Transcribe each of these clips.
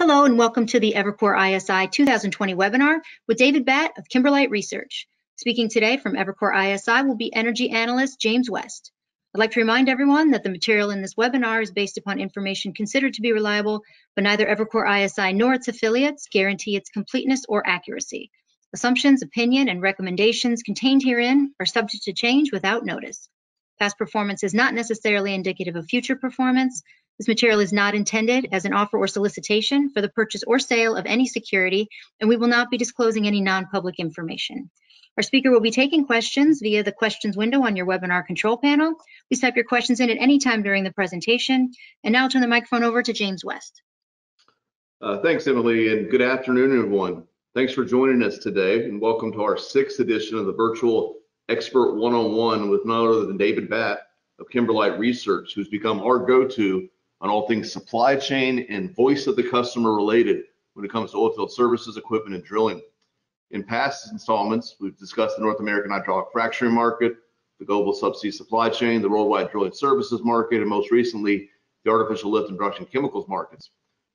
Hello and welcome to the Evercore ISI 2020 webinar with David Batt of Kimberlite Research. Speaking today from Evercore ISI will be energy analyst James West. I'd like to remind everyone that the material in this webinar is based upon information considered to be reliable, but neither Evercore ISI nor its affiliates guarantee its completeness or accuracy. Assumptions, opinion, and recommendations contained herein are subject to change without notice. Past performance is not necessarily indicative of future performance. This material is not intended as an offer or solicitation for the purchase or sale of any security, and we will not be disclosing any non-public information. Our speaker will be taking questions via the questions window on your webinar control panel. Please type your questions in at any time during the presentation. And now I'll turn the microphone over to James West. Thanks, Emily, and good afternoon, everyone. Thanks for joining us today, and welcome to our 6th edition of the virtual Expert One-on-One with none other than David Batt of Kimberlite Research, who's become our go-to on all things supply chain and voice of the customer related when it comes to oilfield services, equipment, and drilling. In past installments, we've discussed the North American hydraulic fracturing market, the global subsea supply chain, the worldwide drilling services market, and most recently, the artificial lift and production chemicals markets.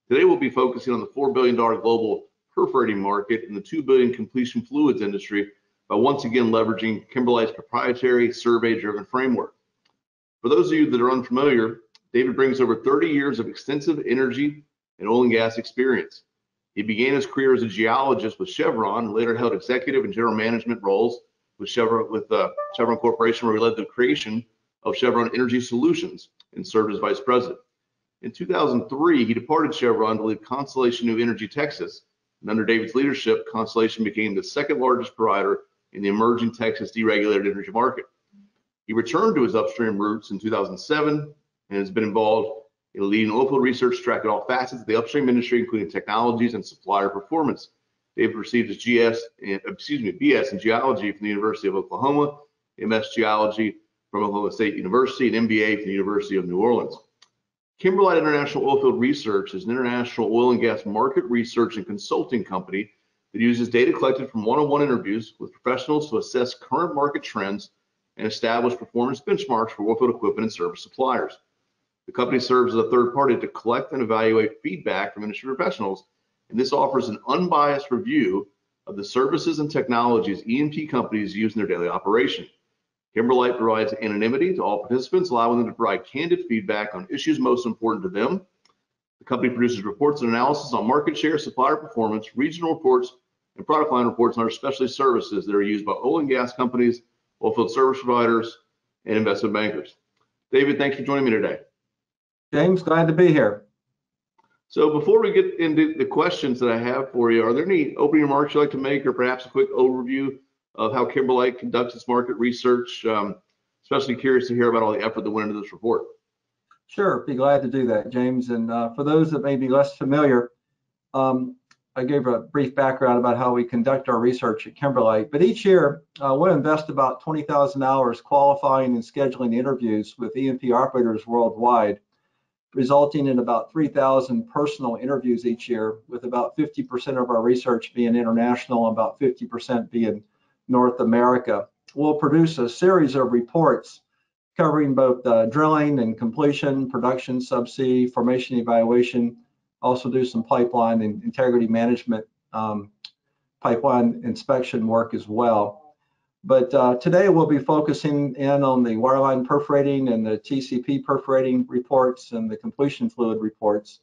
Today, we'll be focusing on the $4 billion global perforating market and the $2 billion completion fluids industry by once again leveraging Kimberlite's proprietary survey-driven framework. For those of you that are unfamiliar, David brings over 30 years of extensive energy and oil and gas experience. He began his career as a geologist with Chevron and later held executive and general management roles with Chevron Corporation, where he led the creation of Chevron Energy Solutions and served as vice president. In 2003, he departed Chevron to lead Constellation New Energy Texas, and under David's leadership, Constellation became the second largest provider in the emerging Texas deregulated energy market. He returned to his upstream roots in 2007 and has been involved in leading oilfield research tracking all facets of the upstream industry, including technologies and supplier performance. David received his BS in geology from the University of Oklahoma, MS geology from Oklahoma State University, and MBA from the University of New Orleans. Kimberlite International Oilfield Research is an international oil and gas market research and consulting company that uses data collected from one-on-one interviews with professionals to assess current market trends and establish performance benchmarks for oilfield equipment and service suppliers. The company serves as a third party to collect and evaluate feedback from industry professionals, and this offers an unbiased review of the services and technologies E&P companies use in their daily operation. Kimberlite provides anonymity to all participants, allowing them to provide candid feedback on issues most important to them. The company produces reports and analysis on market share, supplier performance, regional reports, and product line reports on our specialty services that are used by oil and gas companies, oilfield service providers, and investment bankers. David, thanks for joining me today. James, glad to be here. So before we get into the questions that I have for you, are there any opening remarks you'd like to make, or perhaps a quick overview of how Kimberlite conducts its market research? Especially curious to hear about all the effort that went into this report. Sure, be glad to do that, James. And for those that may be less familiar, I gave a brief background about how we conduct our research at Kimberlite. But each year, we'll invest about 20,000 hours qualifying and scheduling interviews with E&P operators worldwide, resulting in about 3,000 personal interviews each year, with about 50% of our research being international and about 50% being North America. We'll produce a series of reports covering both drilling and completion, production, subsea, formation evaluation, also do some pipeline and integrity management, pipeline inspection work as well. But today we'll be focusing in on the wireline perforating and the TCP perforating reports and the completion fluid reports.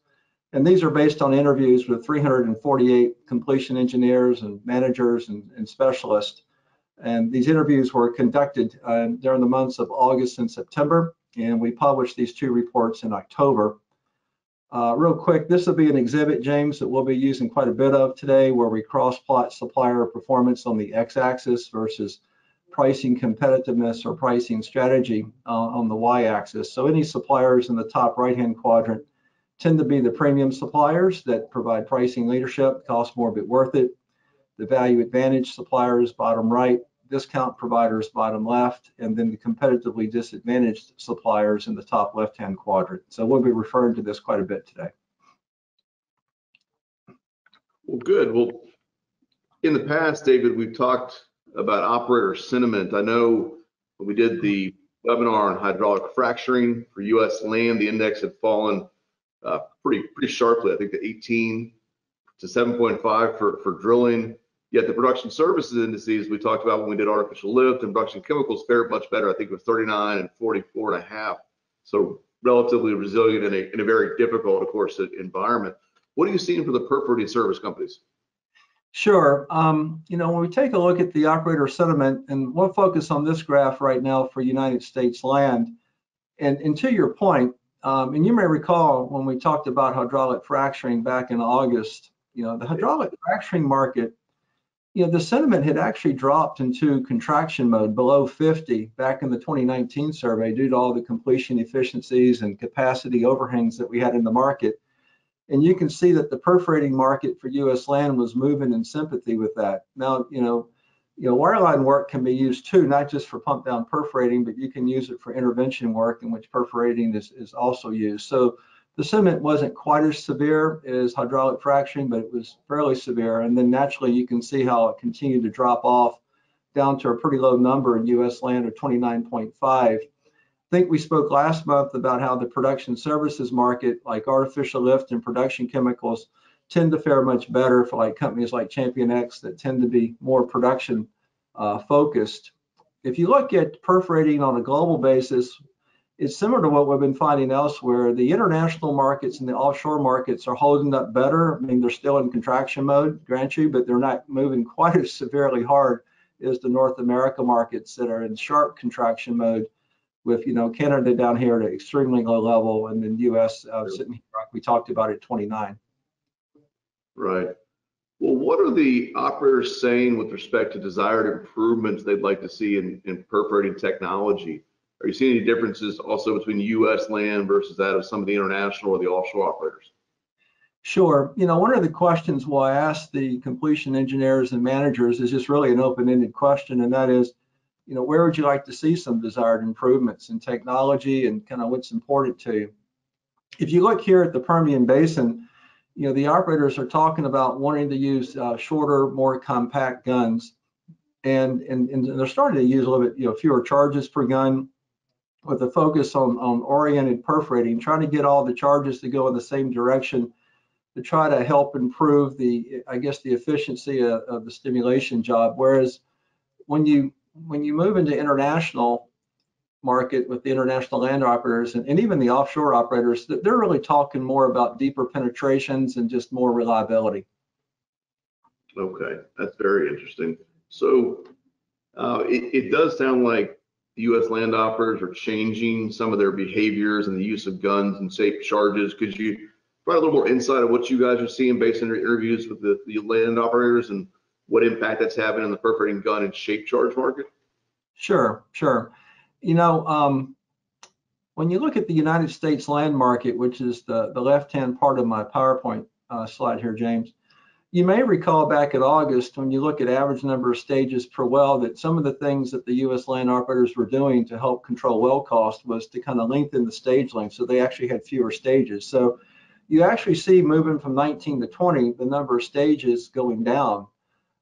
And these are based on interviews with 348 completion engineers and managers and specialists. And these interviews were conducted during the months of August and September, and we published these 2 reports in October. Real quick, this will be an exhibit, James, that we'll be using quite a bit of today, where we cross-plot supplier performance on the x-axis versus pricing competitiveness or pricing strategy on the y-axis. So any suppliers in the top right-hand quadrant tend to be the premium suppliers that provide pricing leadership, cost more but worth it. The value advantage suppliers, bottom right, discount providers, bottom left, and then the competitively disadvantaged suppliers in the top left-hand quadrant. So we'll be referring to this quite a bit today. Well, good. Well, in the past, David, we've talked about operator sentiment. I know when we did the webinar on hydraulic fracturing for U.S. land, the index had fallen pretty sharply. I think the 18 to 7.5 for drilling. Yet the production services indices we talked about when we did artificial lift and production chemicals fared much better. I think it was 39 and 44.5. So relatively resilient in a very difficult, of course, environment. What are you seeing for the perforating service companies? Sure. When we take a look at the operator sentiment, and we'll focus on this graph right now for United States land, and to your point, and you may recall when we talked about hydraulic fracturing back in August, the hydraulic fracturing market, the sentiment had actually dropped into contraction mode below 50 back in the 2019 survey due to all the completion efficiencies and capacity overhangs that we had in the market. And you can see that the perforating market for U.S. land was moving in sympathy with that. Now, wireline work can be used too, not just for pump down perforating, but you can use it for intervention work in which perforating is also used. So the sentiment wasn't quite as severe as hydraulic fracturing, but it was fairly severe. And then naturally, you can see how it continued to drop off down to a pretty low number in U.S. land of 29.5. I think we spoke last month about how the production services market, like artificial lift and production chemicals, tend to fare much better for like companies like ChampionX that tend to be more production focused. If you look at perforating on a global basis, it's similar to what we've been finding elsewhere. The international markets and the offshore markets are holding up better. I mean, they're still in contraction mode, grant you, but they're not moving quite as severely hard as the North America markets that are in sharp contraction mode, with Canada down here at an extremely low level, and then U.S. Sitting here, like we talked about, at 29. Right. Well, what are the operators saying with respect to desired improvements they'd like to see in perforating technology? Are you seeing any differences also between U.S. land versus that of some of the international or the offshore operators? Sure. One of the questions I ask the completion engineers and managers is just really an open-ended question, and that is, where would you like to see some desired improvements in technology and kind of what's important to you? If you look here at the Permian Basin, the operators are talking about wanting to use shorter, more compact guns, and they're starting to use a little bit, fewer charges per gun, with a focus on oriented perforating, trying to get all the charges to go in the same direction to try to help improve the efficiency of the stimulation job. Whereas when you move into international market with the international land operators and even the offshore operators, they're really talking more about deeper penetrations and just more reliability. Okay, that's very interesting. So it does sound like the U.S. land operators are changing some of their behaviors and the use of guns and safe charges. Could you provide a little more insight of what you guys are seeing based on your interviews with the land operators and what impact that's having on the perforating gun and shape charge market? Sure. When you look at the United States land market, which is the left-hand part of my PowerPoint slide here, James, you may recall back in August when you look at average number of stages per well, that some of the things that the U.S. land operators were doing to help control well cost was to kind of lengthen the stage length, so they actually had fewer stages. So you actually see, moving from 19 to 20, the number of stages going down,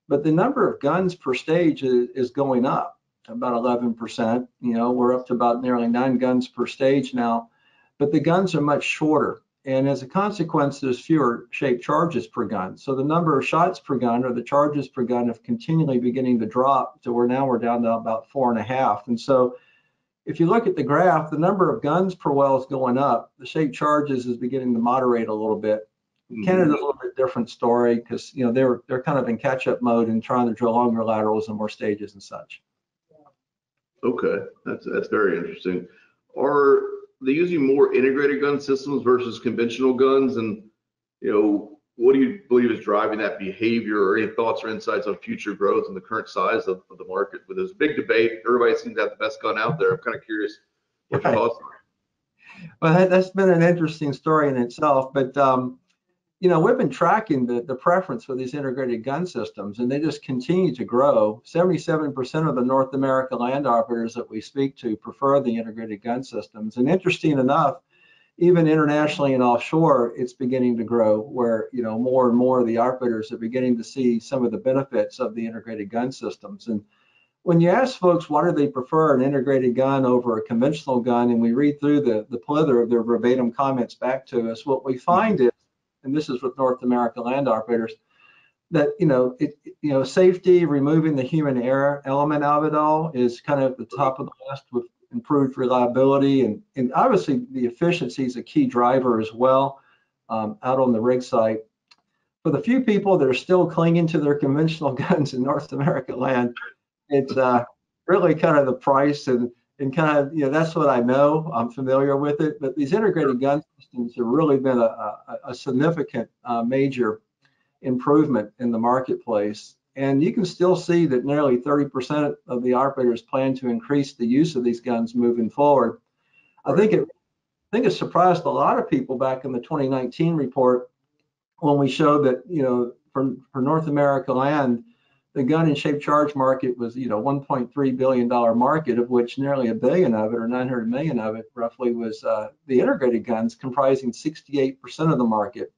but the number of guns per stage is going up about 11%. We're up to about nearly 9 guns per stage now, but the guns are much shorter. And as a consequence, there's fewer shape charges per gun. So the number of shots per gun, or the charges per gun, have continually beginning to drop to where now we're down to about 4.5. And so if you look at the graph, the number of guns per well is going up. The shape charges is beginning to moderate a little bit. Canada's a little bit different story because they're kind of in catch-up mode and trying to drill longer laterals and more stages and such. Okay, that's very interesting. Are they using more integrated gun systems versus conventional guns? And what do you believe is driving that behavior, or any thoughts or insights on future growth and the current size of the market? With this big debate, everybody seems to have the best gun out there. I'm kind of curious what your thoughts are. Well, that's been an interesting story in itself, but we've been tracking the preference for these integrated gun systems, and they just continue to grow. 77% of the North America land operators that we speak to prefer the integrated gun systems. And interesting enough, even internationally and offshore, it's beginning to grow, where more and more of the operators are beginning to see some of the benefits of the integrated gun systems. And when you ask folks why do they prefer an integrated gun over a conventional gun, and we read through the plethora of their verbatim comments back to us, what we find is, and this is with North American land operators, that safety, removing the human error element of it all is kind of at the top of the list, with improved reliability, and obviously the efficiency is a key driver as well out on the rig site. For the few people that are still clinging to their conventional guns in North American land, it's really kind of the price and kind of, that's what I know. I'm familiar with it, but these integrated gun systems have really been a significant major improvement in the marketplace. And you can still see that nearly 30% of the operators plan to increase the use of these guns moving forward. I think it surprised a lot of people back in the 2019 report when we showed that, for North America land, the gun and shaped charge market was, $1.3 billion market, of which nearly $1 billion of it, or 900 million of it roughly, was the integrated guns, comprising 68% of the market.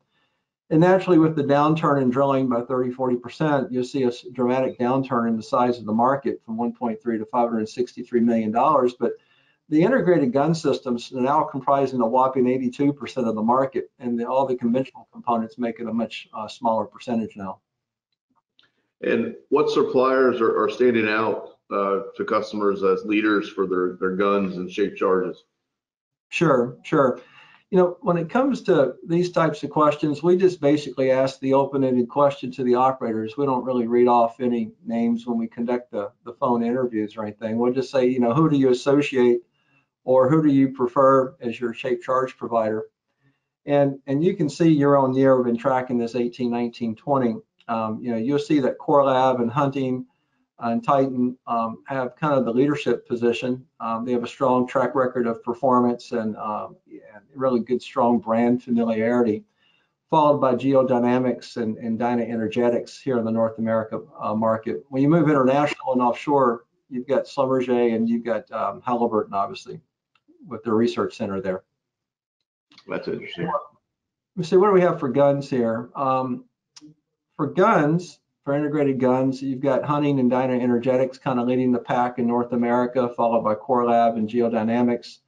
And naturally, with the downturn in drilling by 30–40%, you'll see a dramatic downturn in the size of the market from 1.3 to $563 million. But the integrated gun systems are now comprising a whopping 82% of the market, and all the conventional components make it a much smaller percentage now. And what suppliers are standing out to customers as leaders for their guns and shaped charges? Sure. When it comes to these types of questions, we just basically ask the open-ended question to the operators. We don't really read off any names when we conduct the phone interviews or anything. We'll just say, who do you associate or who do you prefer as your shaped charge provider? And you can see year on year, we've been tracking this 18, 19, 20. You'll see that Core Lab and Hunting and Titan have kind of the leadership position. They have a strong track record of performance and really good, strong brand familiarity, followed by Geodynamics and Dyna Energetics here in the North America market. When you move international and offshore, you've got Schlumberger and you've got Halliburton, obviously, with their research center there. That's interesting. Let's see, what do we have for guns here? For guns, for integrated guns, you've got Hunting and Dyna Energetics kind of leading the pack in North America, followed by Core Lab and Geodynamics.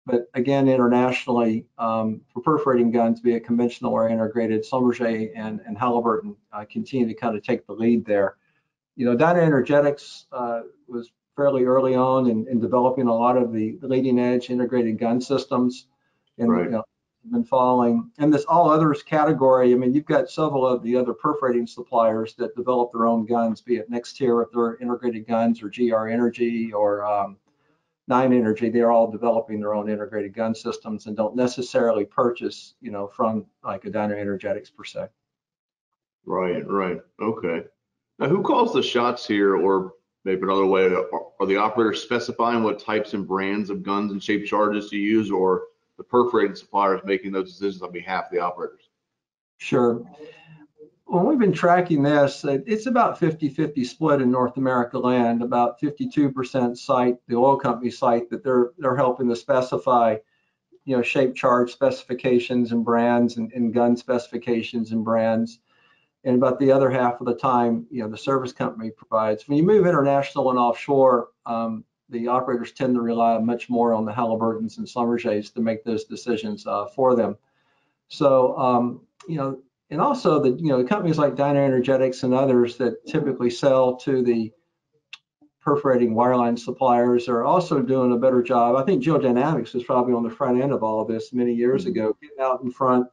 But again, internationally, for perforating guns, be it conventional or integrated, Schlumberger and Halliburton continue to kind of take the lead there. Dyna Energetics was fairly early on in developing a lot of the leading edge integrated gun systems, and right. Been following. And this all others category, you've got several of the other perforating suppliers that develop their own guns, be it Nextier with their integrated guns, or GR Energy, or Nine Energy. They're all developing their own integrated gun systems and don't necessarily purchase, from like a Dyna Energetics per se. Right. Okay. Now, who calls the shots here, or maybe another way, are the operators specifying what types and brands of guns and shaped charges to use, or the perforated suppliers making those decisions on behalf of the operators? Sure. When we've been tracking this, it's about 50-50 split in North America land. About 52% cite the oil company site that they're helping to specify, shaped charge specifications and brands and gun specifications and brands. And about the other half of the time, the service company provides. When you move international and offshore, the operators tend to rely much more on the Halliburtons and Schlumbergers to make those decisions for them. So, and also the companies like Dyna Energetics and others that typically sell to the perforating wireline suppliers are also doing a better job. I think Geodynamics was probably on the front end of all of this many years ago, getting out in front,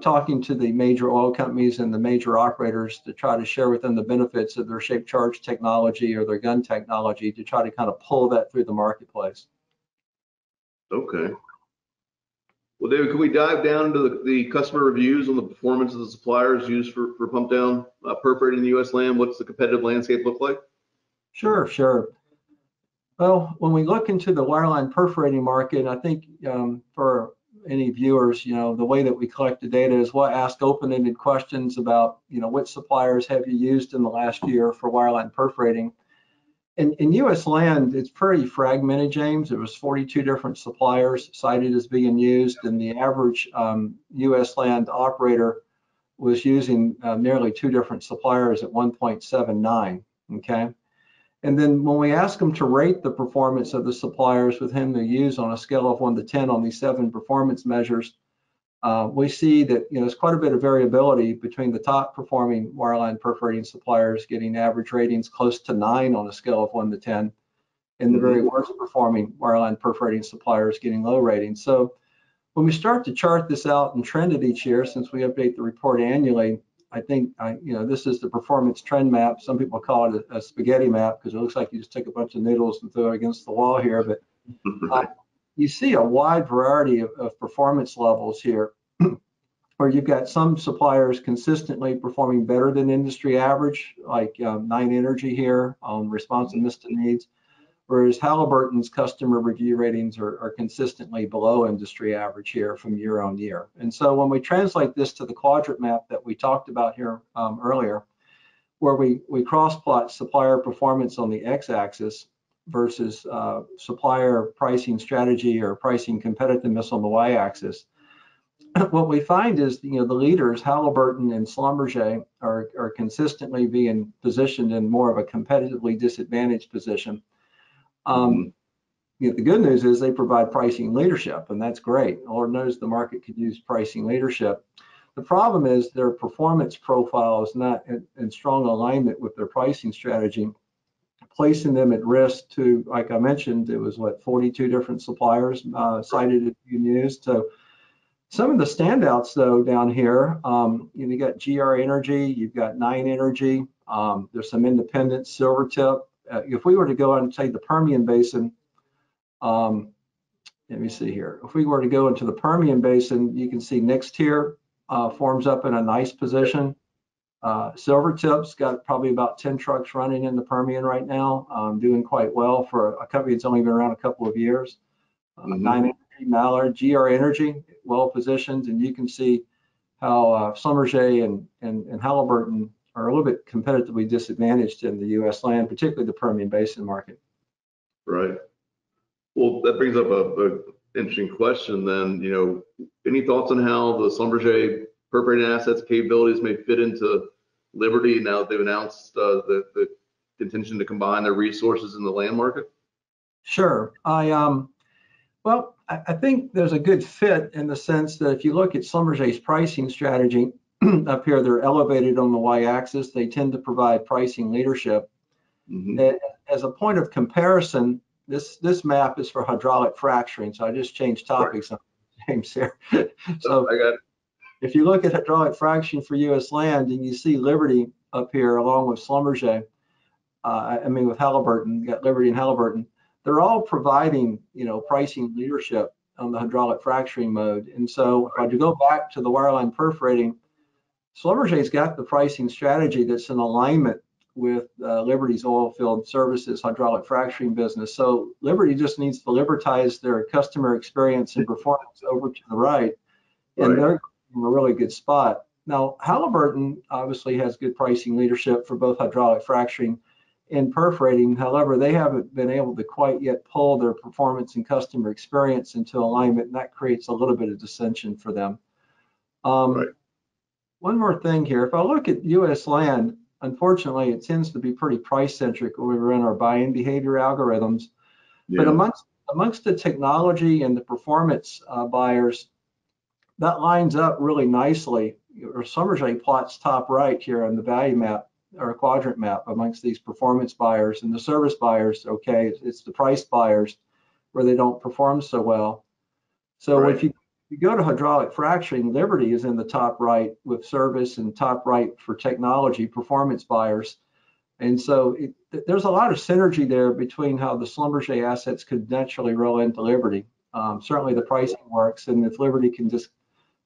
talking to the major oil companies and the major operators to try to share with them the benefits of their shaped charge technology or their gun technology, to try to kind of pull that through the marketplace. Okay. Well, David, can we dive down into the customer reviews on the performance of the suppliers used for pump down perforating the U.S. land? What's the competitive landscape look like? Sure. Well, when we look into the wireline perforating market, I think for any viewers, the way that we collect the data is we'll ask open-ended questions about, which suppliers have you used in the last year for wireline perforating. In U.S. land, it's pretty fragmented, James. There was 42 different suppliers cited as being used, and the average U.S. land operator was using nearly 2 different suppliers at 1.79, okay? And then when we ask them to rate the performance of the suppliers with whom they use on a scale of 1 to 10 on these 7 performance measures, we see that there's quite a bit of variability between the top performing wireline perforating suppliers getting average ratings close to 9 on a scale of 1 to 10, and the very worst performing wireline perforating suppliers getting low ratings. So when we start to chart this out and trend it each year, since we update the report annually, I think this is the performance trend map. Some people call it a spaghetti map because it looks like you just take a bunch of noodles and throw it against the wall here. But you see a wide variety of performance levels here, where you've got some suppliers consistently performing better than industry average, like 9 Energy here on responsiveness to needs, whereas Halliburton's customer review ratings are consistently below industry average here from year on year. And so when we translate this to the quadrant map that we talked about here earlier, where we cross-plot supplier performance on the x-axis versus supplier pricing strategy or pricing competitiveness on the y-axis, what we find is the leaders, Halliburton and Schlumberger, are consistently being positioned in more of a competitively disadvantaged position. The good news is they provide pricing leadership, and that's great. Lord knows the market could use pricing leadership. The problem is their performance profile is not in strong alignment with their pricing strategy, placing them at risk to, like I mentioned, it was 42 different suppliers cited if you used. So some of the standouts though down here, you got GR Energy, you've got 9 Energy, there's some independent Silvertip. If we were to go on, say, the Permian Basin, let me see here. If we were to go into the Permian Basin, you can see next tier forms up in a nice position. Silvertip's got probably about 10 trucks running in the Permian right now, doing quite well for a company that's only been around a couple of years. 9 Energy, Mallard, GR Energy, well positioned, and you can see how Schlumberger and Halliburton are a little bit competitively disadvantaged in the U.S. land, particularly the Permian Basin market. Right. Well, that brings up a interesting question then. Any thoughts on how the Schlumberger perforating assets capabilities may fit into Liberty now that they've announced the intention to combine their resources in the land market? Sure. I think there's a good fit in the sense that if you look at Schlumberger's pricing strategy, up here, they're elevated on the y-axis. They tend to provide pricing leadership. As a point of comparison, this map is for hydraulic fracturing. So I just changed topics on James here. So I got it. If you look at hydraulic fracturing for U.S. land and you see Liberty up here along with Schlumberger, with Halliburton, you got Liberty and Halliburton, they're all providing, pricing leadership on the hydraulic fracturing mode. And so if I go back to the wireline perforating, Schlumberger's got the pricing strategy that's in alignment with Liberty's oilfield services hydraulic fracturing business. So Liberty just needs to libertize their customer experience and performance over to the right, and they're in a really good spot. Now, Halliburton obviously has good pricing leadership for both hydraulic fracturing and perforating. However, they haven't been able to quite yet pull their performance and customer experience into alignment, and that creates a little bit of dissension for them. One more thing here. If I look at U.S. land, unfortunately, it tends to be pretty price-centric when we run our buy-in behavior algorithms. But amongst the technology and the performance buyers, that lines up really nicely. Schlumberger plots top right here on the value map or quadrant map amongst these performance buyers, and the service buyers, it's the price buyers where they don't perform so well. So if you go to hydraulic fracturing, Liberty is in the top right with service, and top right for technology performance buyers. And so there's a lot of synergy there between how the Schlumberger assets could naturally roll into Liberty. Certainly the pricing works, and if Liberty can just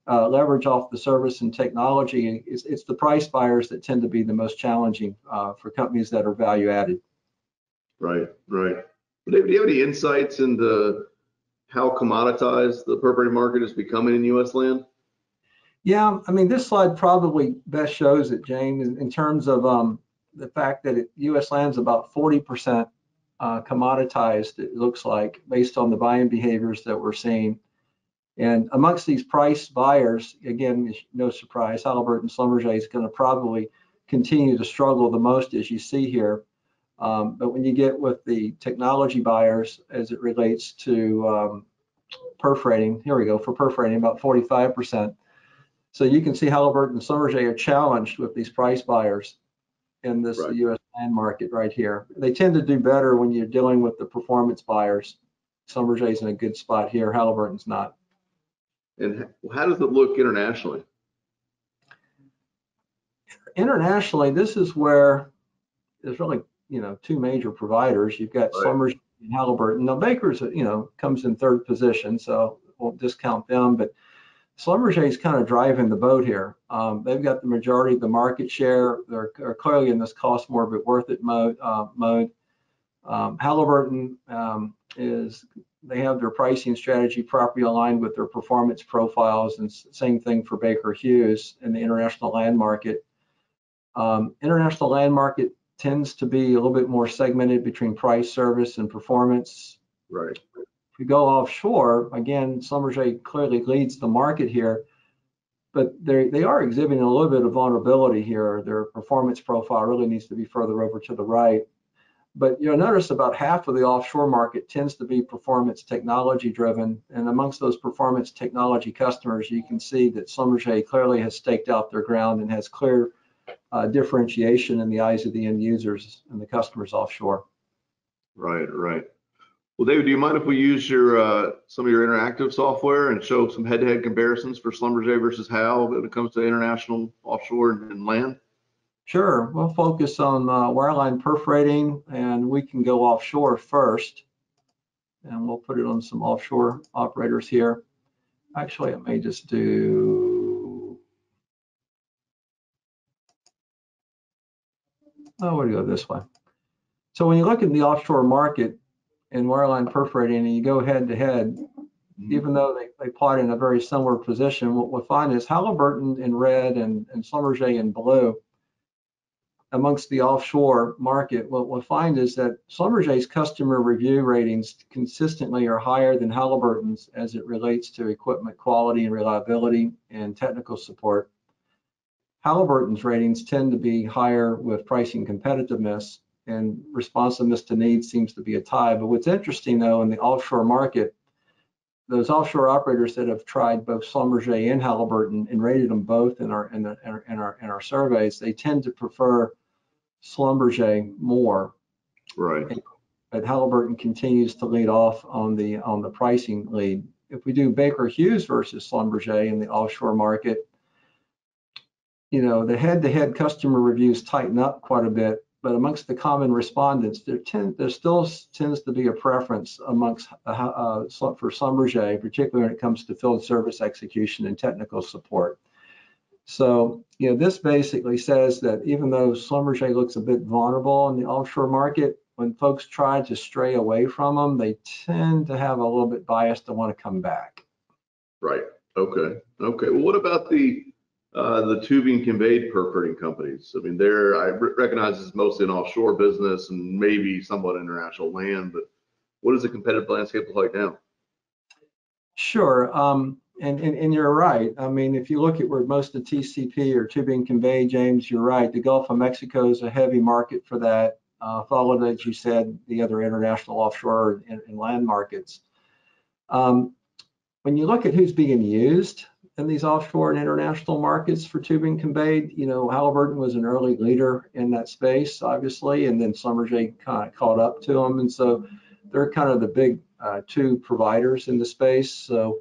leverage off the service and technology, it's the price buyers that tend to be the most challenging for companies that are value added. Right. David, do you have any insights into how commoditized the perforating market is becoming in U.S. land? Yeah, this slide probably best shows it, James, in terms of the fact that U.S. land's about 40% commoditized, it looks like, based on the buying behaviors that we're seeing. And amongst these price buyers, again, no surprise, Halliburton Schlumberger is going to probably continue to struggle the most, as you see here. But when you get with the technology buyers as it relates to perforating, here we go, for perforating, about 45%. So you can see Halliburton and Schlumberger are challenged with these price buyers in this Right. U.S. land market right here. They tend to do better when you're dealing with the performance buyers. Schlumberger's in a good spot here, Halliburton's not. And how does it look internationally? Internationally, this is where there's really, two major providers. You've got Right. Schlumberger and Halliburton. Now Baker's, comes in third position, so won't discount them, but Schlumberger is kind of driving the boat here. They've got the majority of the market share. They're clearly in this cost more but worth it mode. Halliburton they have their pricing strategy properly aligned with their performance profiles, and same thing for Baker Hughes in the international land market. International land market tends to be a little bit more segmented between price, service, and performance. Right. If you go offshore, again, Schlumberger clearly leads the market here, but they are exhibiting a little bit of vulnerability here. Their performance profile really needs to be further over to the right. But you'll notice about half of the offshore market tends to be performance technology driven. And amongst those performance technology customers, you can see that Schlumberger clearly has staked out their ground and has clear differentiation in the eyes of the end users and the customers offshore. Right. Well, David, do you mind if we use your some of your interactive software and show some head-to-head comparisons for Schlumberger versus Hal when it comes to international offshore and land? Sure. We'll focus on wireline perforating, and we can go offshore first. And we'll put it on some offshore operators here. Actually, I may just do, we'll go this way. So when you look at the offshore market in wireline perforating and you go head to head, even though they plot in a very similar position, what we'll find is Halliburton in red and Schlumberger in blue. Amongst the offshore market, what we'll find is that Schlumberger's customer review ratings consistently are higher than Halliburton's as it relates to equipment quality and reliability and technical support. Halliburton's ratings tend to be higher with pricing competitiveness, and responsiveness to needs seems to be a tie. But what's interesting though, in the offshore market, those offshore operators that have tried both Schlumberger and Halliburton and rated them both in our surveys, they tend to prefer Schlumberger more. Right. But Halliburton continues to lead off on the pricing lead. If we do Baker Hughes versus Schlumberger in the offshore market, the head-to-head customer reviews tighten up quite a bit. But amongst the common respondents, there still tends to be a preference amongst for Schlumberger, particularly when it comes to field service execution and technical support. So, this basically says that even though Schlumberger looks a bit vulnerable in the offshore market, when folks try to stray away from them, they tend to have a little bit bias to want to come back. Right. Okay. Well, what about the tubing conveyed perforating companies? I mean, I recognize it's mostly an offshore business and maybe somewhat international land, but what does the competitive landscape look like now? Sure. And you're right. I mean, if you look at where most of TCP or tubing conveyed, James, you're right. The Gulf of Mexico is a heavy market for that, followed, as you said, the other international offshore and land markets. When you look at who's being used in these offshore and international markets for tubing conveyed, Halliburton was an early leader in that space, obviously, and then Schlumberger kind of caught up to them. And so they're kind of the big two providers in the space. So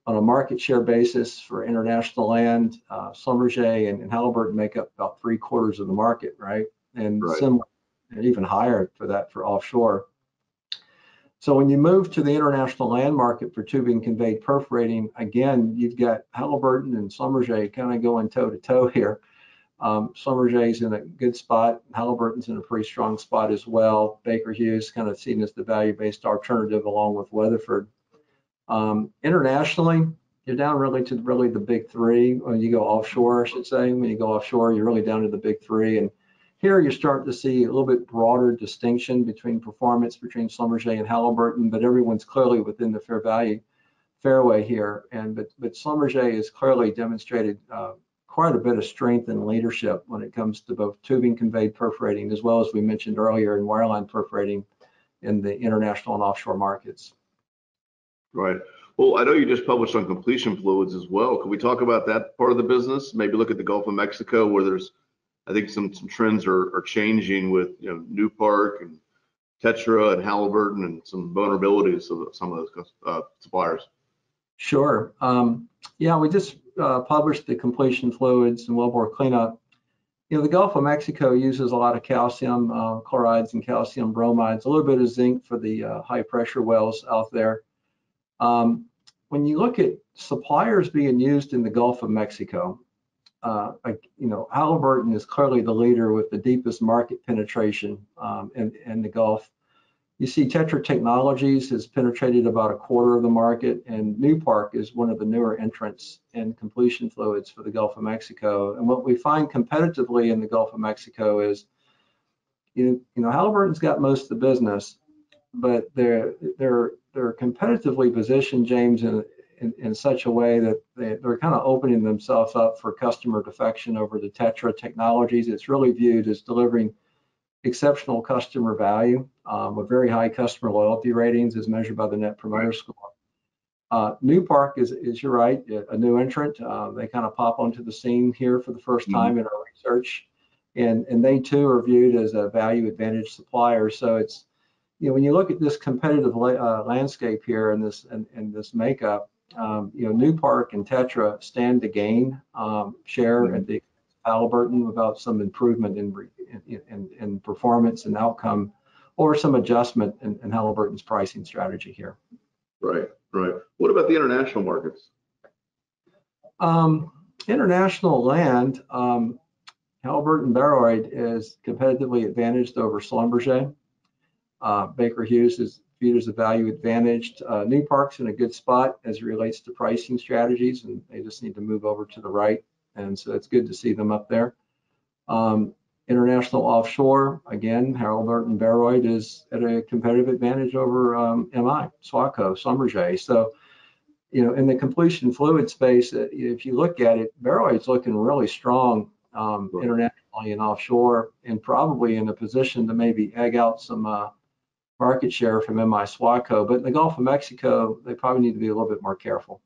on a market share basis for international land, Schlumberger and Halliburton make up about 3/4 of the market, right? And Right. similar, and even higher for that for offshore. So when you move to the international land market for tubing conveyed perforating, again, you've got Halliburton and Schlumberger kind of going toe to toe here. Schlumberger's in a good spot. Halliburton's in a pretty strong spot as well. Baker Hughes kind of seen as the value-based alternative along with Weatherford. Internationally, you're down really to the big three. When you go offshore, I should say, when you go offshore, you're really down to the big three. And here you're starting to see a little bit broader distinction between performance between Schlumberger and Halliburton, but everyone's clearly within the fair value fairway here. But Schlumberger has clearly demonstrated quite a bit of strength and leadership when it comes to both tubing conveyed perforating, as well as we mentioned earlier in wireline perforating in the international and offshore markets. Right. Well, I know you just published on completion fluids as well. Can we talk about that part of the business? Maybe look at the Gulf of Mexico, where there's, I think some trends are changing with, you know, Newpark and Tetra and Halliburton and some vulnerabilities of some of those suppliers. Sure. Yeah, we just published the completion fluids and wellbore cleanup. You know, the Gulf of Mexico uses a lot of calcium chlorides and calcium bromides, a little bit of zinc for the high pressure wells out there. When you look at suppliers being used in the Gulf of Mexico, you know, Halliburton is clearly the leader with the deepest market penetration in the Gulf. You see Tetra Technologies has penetrated about a quarter of the market, and Newpark is one of the newer entrants in completion fluids for the Gulf of Mexico. And what we find competitively in the Gulf of Mexico is, you know, Halliburton's got most of the business, but they're competitively positioned, James, in such a way that they're kind of opening themselves up for customer defection over the Tetra Technologies. It's really viewed as delivering exceptional customer value with very high customer loyalty ratings as measured by the Net Promoter Score. Newpark is, you're right, a new entrant. They kind of pop onto the scene here for the first time in our research, and they too are viewed as a value advantage supplier. So it's, you know, when you look at this competitive landscape here and this makeup, you know, Newpark and Tetra stand to gain share at the Halliburton without some improvement in performance and outcome, or some adjustment in Halliburton's pricing strategy here. Right, right. What about the international markets? International land, Halliburton Baroid is competitively advantaged over Schlumberger. Baker Hughes is viewed as a value advantaged. Newpark's in a good spot as it relates to pricing strategies, and they just need to move over to the right. And so it's good to see them up there. International offshore, again, Halliburton Baroid is at a competitive advantage over MI, SWACO, Schlumberger. So, you know, in the completion fluid space, if you look at it, Baroid's looking really strong internationally and offshore, and probably in a position to maybe egg out some market share from MI SWACO. But in the Gulf of Mexico, they probably need to be a little bit more careful.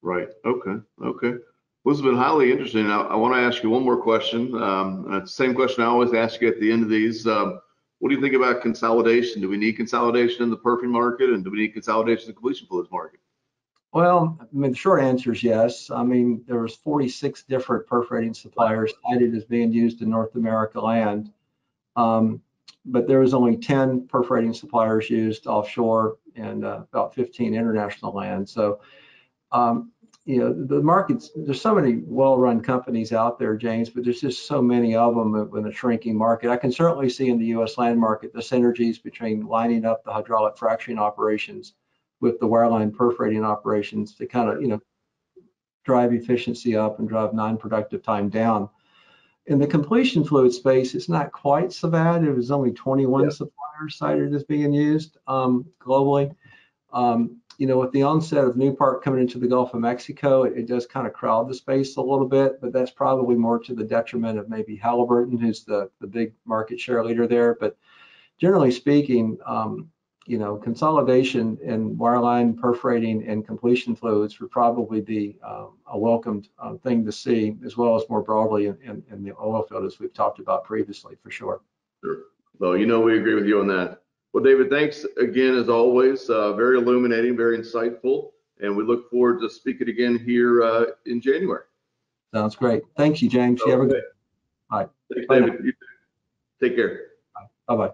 Right. Okay. Okay. Well, this has been highly interesting. I want to ask you one more question. It's the same question I always ask you at the end of these. What do you think about consolidation? Do we need consolidation in the perfing market, and do we need consolidation in the completion fluids market? Well, I mean, the short answer is yes. I mean, there's 46 different perforating suppliers cited as being used in North America land, but there was only 10 perforating suppliers used offshore and about 15 international land. So, you know, the markets, there's so many well-run companies out there, James, but there's just so many of them in a shrinking market. I can certainly see in the U.S. land market the synergies between lining up the hydraulic fracturing operations with the wireline perforating operations to kind of, you know, drive efficiency up and drive non-productive time down. In the completion fluid space, it's not quite so bad. It was only 21 suppliers cited as being used globally. You know, with the onset of Newpark coming into the Gulf of Mexico, it does kind of crowd the space a little bit, but that's probably more to the detriment of maybe Halliburton, who's the big market share leader there. But generally speaking, you know, consolidation in wireline perforating and completion fluids would probably be a welcomed thing to see, as well as more broadly in the oil field, as we've talked about previously, for sure. Sure. Well, you know, we agree with you on that. Well, David, thanks again, as always. Very illuminating, very insightful, and we look forward to speaking again here in January. Sounds great. Thank you, James. Okay. You have a good. All right. Thanks, David. You take care. Bye-bye.